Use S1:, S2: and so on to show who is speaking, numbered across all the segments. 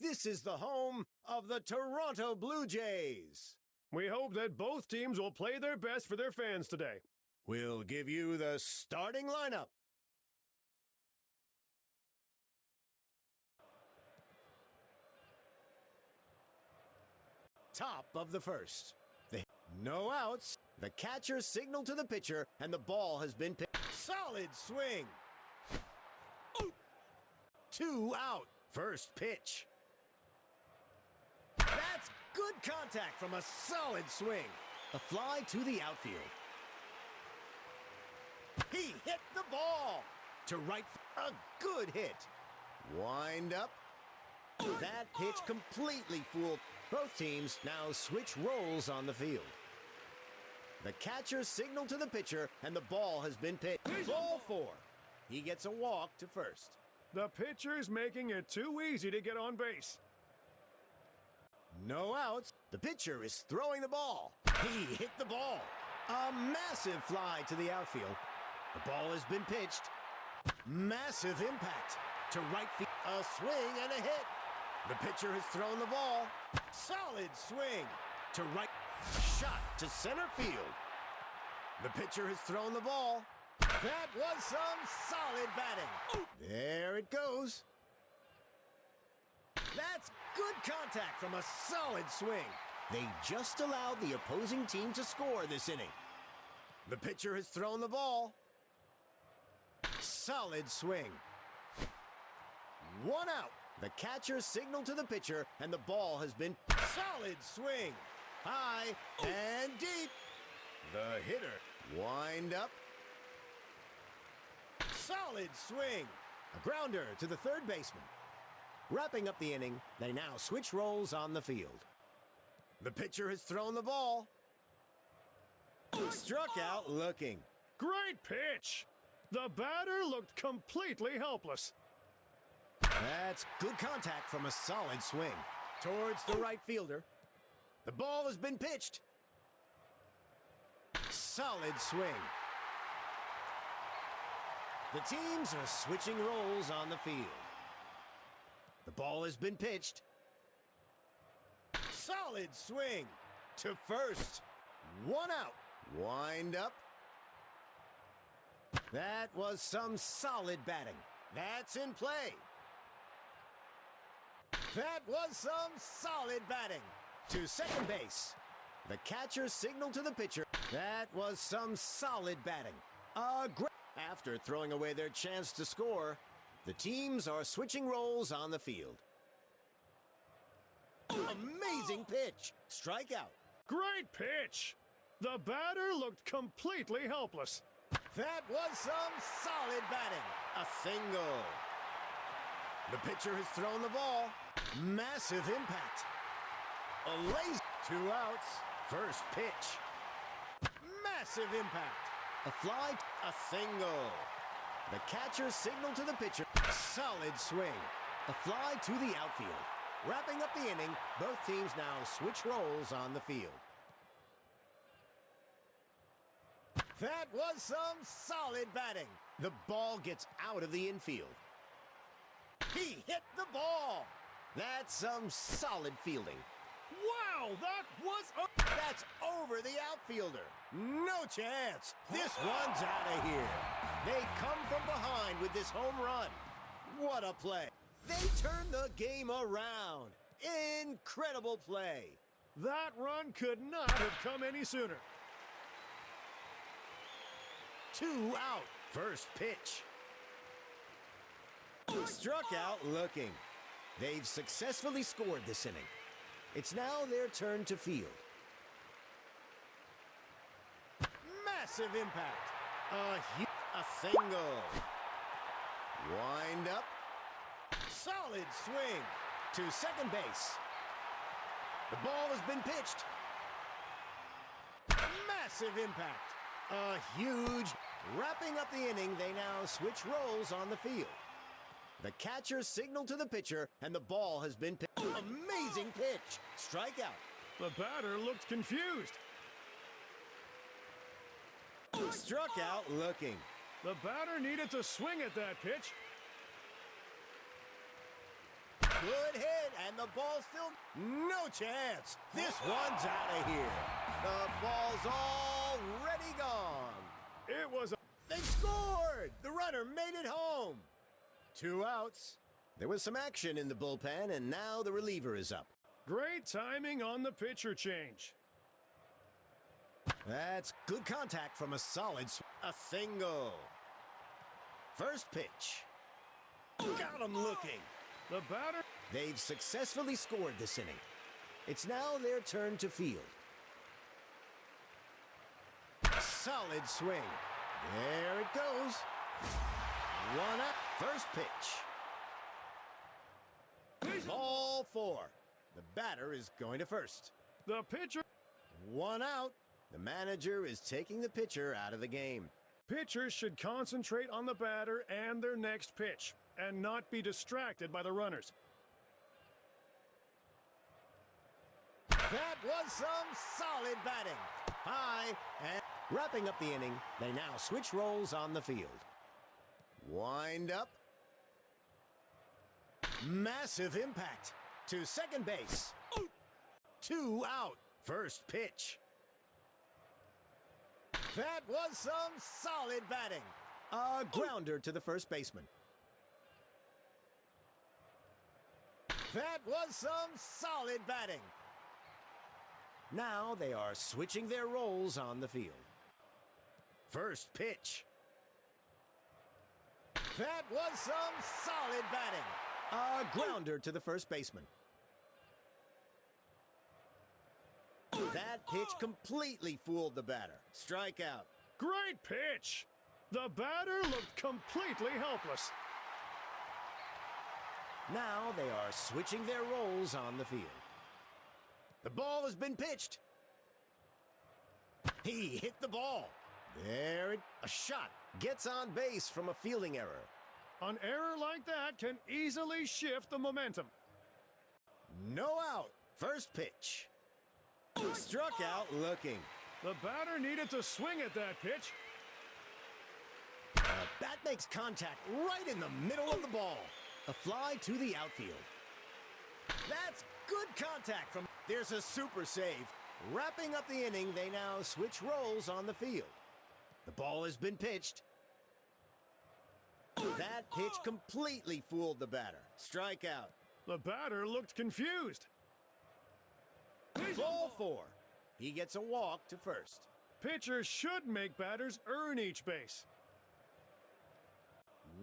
S1: This is the home of the Toronto Blue Jays.
S2: We hope that both teams will play their best for their fans today.
S1: We'll give you the starting lineup. Top of the first. No outs. The catcher signaled to the pitcher, and the ball has been picked. Solid swing. 2 out. First pitch. That's good contact from a solid swing. A fly to the outfield. He hit the ball to right. A good hit. Wind up. That pitch completely fooled. Both teams now switch roles on the field. The catcher signaled to the pitcher, and the ball has been pitched. Ball 4. He gets a walk to first.
S2: The pitcher's making it too easy to get on base.
S1: No outs. The pitcher is throwing the ball. He hit the ball. A massive fly to the outfield. The ball has been pitched. Massive impact to right field. A swing and a hit. The pitcher has thrown the ball. Solid swing to right. Shot to center field. The pitcher has thrown the ball. That was some solid batting. There it goes. That's good contact from a solid swing. They just allowed the opposing team to score this inning. The pitcher has thrown the ball. Solid swing. 1 out. The catcher signaled to the pitcher, and the ball has been solid swing. High and deep. The hitter. Wind up. Solid swing. A grounder to the third baseman. Wrapping up the inning, they now switch roles on the field. The pitcher has thrown the ball. Struck out looking.
S2: Great pitch! The batter looked completely helpless.
S1: That's good contact from a solid swing. Towards the right fielder. The ball has been pitched. Solid swing. The teams are switching roles on the field. The ball has been pitched. Solid swing to first. 1 out. Wind up. That was some solid batting. That's in play. That was some solid batting. To second base. The catcher signaled to the pitcher. That was some solid batting. After throwing away their chance to score, the teams are switching roles on the field. Amazing pitch. Strikeout.
S2: Great pitch! The batter looked completely helpless.
S1: That was some solid batting. A single. The pitcher has thrown the ball. Massive impact. A lazy. 2 outs. First pitch. Massive impact. A fly. A single. The catcher signaled to the pitcher. Solid swing. A fly to the outfield. Wrapping up the inning, both teams now switch roles on the field. That was some solid batting. The ball gets out of the infield. He hit the ball. That's some solid fielding.
S2: Wow,
S1: That's over the outfielder. No chance. This one's out of here. They come from behind with this home run. What a play. They turn the game around. Incredible play.
S2: That run could not have come any sooner.
S1: 2 out. First pitch. Struck out looking. They've successfully scored this inning. It's now their turn to field. Massive impact. A single. Wind up. Solid swing to second base. The ball has been pitched. Massive impact. A huge. Wrapping up the inning, they now switch roles on the field. The catcher signaled to the pitcher, and the ball has been pitched. Amazing pitch. Strikeout.
S2: The batter looked confused.
S1: Struck out looking.
S2: The batter needed to swing at that pitch.
S1: Good hit, and the ball still... No chance. This one's out of here. The ball's already gone.
S2: It was a...
S1: They scored! The runner made it home. 2 outs. There was some action in the bullpen, and now the reliever is up.
S2: Great timing on the pitcher change.
S1: That's good contact from a solid a single. First pitch. Got him looking.
S2: The batter...
S1: They've successfully scored this inning. It's now their turn to field. Solid swing. There it goes. 1 up. First pitch. Ball 4. The batter is going to first.
S2: The pitcher...
S1: 1 out. The manager is taking the pitcher out of the game.
S2: Pitchers should concentrate on the batter and their next pitch, and not be distracted by the runners.
S1: That was some solid batting. High, and wrapping up the inning, they now switch roles on the field. Wind up. Massive impact to second base. 2 out. First pitch. That was some solid batting. A grounder to the first baseman. That was some solid batting. Now they are switching their roles on the field. First pitch. That was some solid batting. A grounder to the first baseman. That pitch completely fooled the batter. Strikeout.
S2: Great pitch! The batter looked completely helpless.
S1: Now they are switching their roles on the field. The ball has been pitched. He hit the ball. A shot gets on base from a fielding error.
S2: An error like that can easily shift the momentum.
S1: No out. First pitch. Struck out looking.
S2: The batter needed to swing at that pitch.
S1: The bat makes contact right in the middle of the ball. A fly to the outfield. That's good contact from... There's a super save. Wrapping up the inning, they now switch roles on the field. The ball has been pitched. That pitch completely fooled the batter. Strikeout.
S2: The batter looked confused.
S1: Ball 4. He gets a walk to first.
S2: Pitchers should make batters earn each base.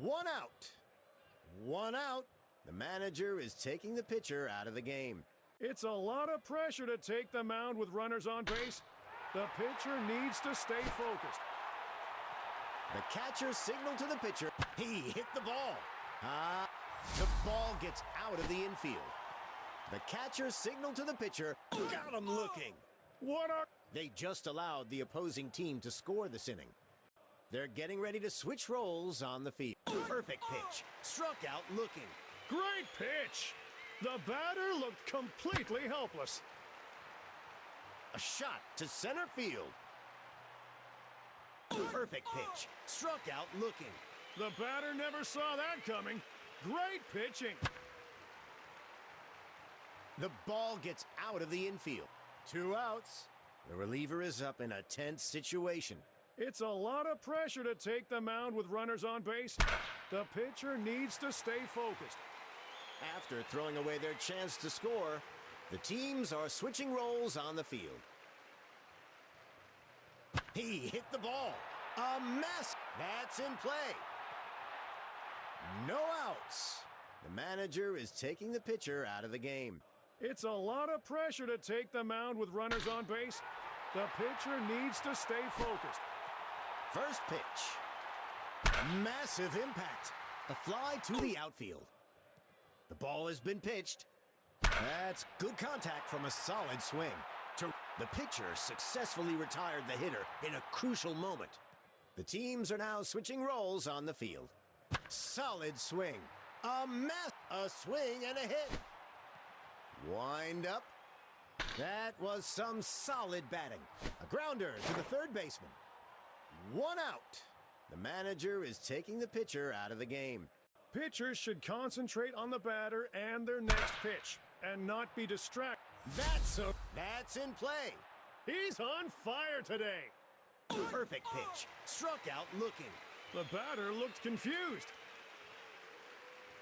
S1: 1 out. 1 out. The manager is taking the pitcher out of the game.
S2: It's a lot of pressure to take the mound with runners on base. The pitcher needs to stay focused.
S1: The catcher signaled to the pitcher. He hit the ball. The ball gets out of the infield. The catcher signaled to the pitcher. Got him looking. They just allowed the opposing team to score this inning. They're getting ready to switch roles on the field. Perfect pitch. Struck out looking.
S2: Great pitch. The batter looked completely helpless.
S1: A shot to center field. Perfect pitch. Struck out looking.
S2: The batter never saw that coming. Great pitching.
S1: The ball gets out of the infield. 2 outs. The reliever is up in a tense situation.
S2: It's a lot of pressure to take the mound with runners on base. The pitcher needs to stay focused.
S1: After throwing away their chance to score, the teams are switching roles on the field. He hit the ball. A mess. That's in play. No outs. The manager is taking the pitcher out of the game.
S2: It's a lot of pressure to take the mound with runners on base. The pitcher needs to stay focused.
S1: First pitch. Massive impact. A fly to the outfield. The ball has been pitched. That's good contact from a solid swing. The pitcher successfully retired the hitter in a crucial moment. The teams are now switching roles on the field. Solid swing. A swing and a hit. Wind up. That was some solid batting. A grounder to the third baseman. 1 out. The manager is taking the pitcher out of the game.
S2: Pitchers should concentrate on the batter and their next pitch, and not be distracted.
S1: That's in play.
S2: He's on fire today.
S1: Perfect pitch. Struck out looking.
S2: The batter looked confused.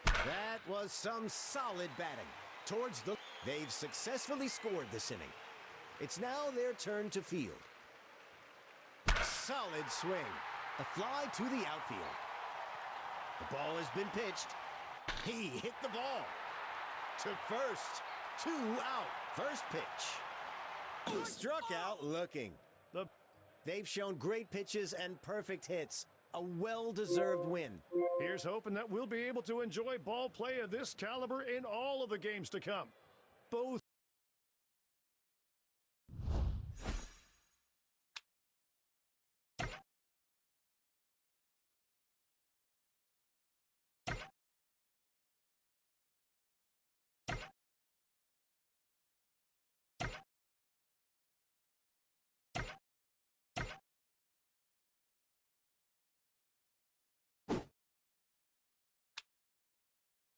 S1: That was some solid batting. They've successfully scored this inning. It's now their turn to field. Solid swing. A fly to the outfield. The ball has been pitched. He hit the ball. To first. 2 out. First pitch. Struck out looking. They've shown great pitches and perfect hits. A well-deserved win.
S2: Here's hoping that we'll be able to enjoy ball play of this caliber in all of the games to come. Both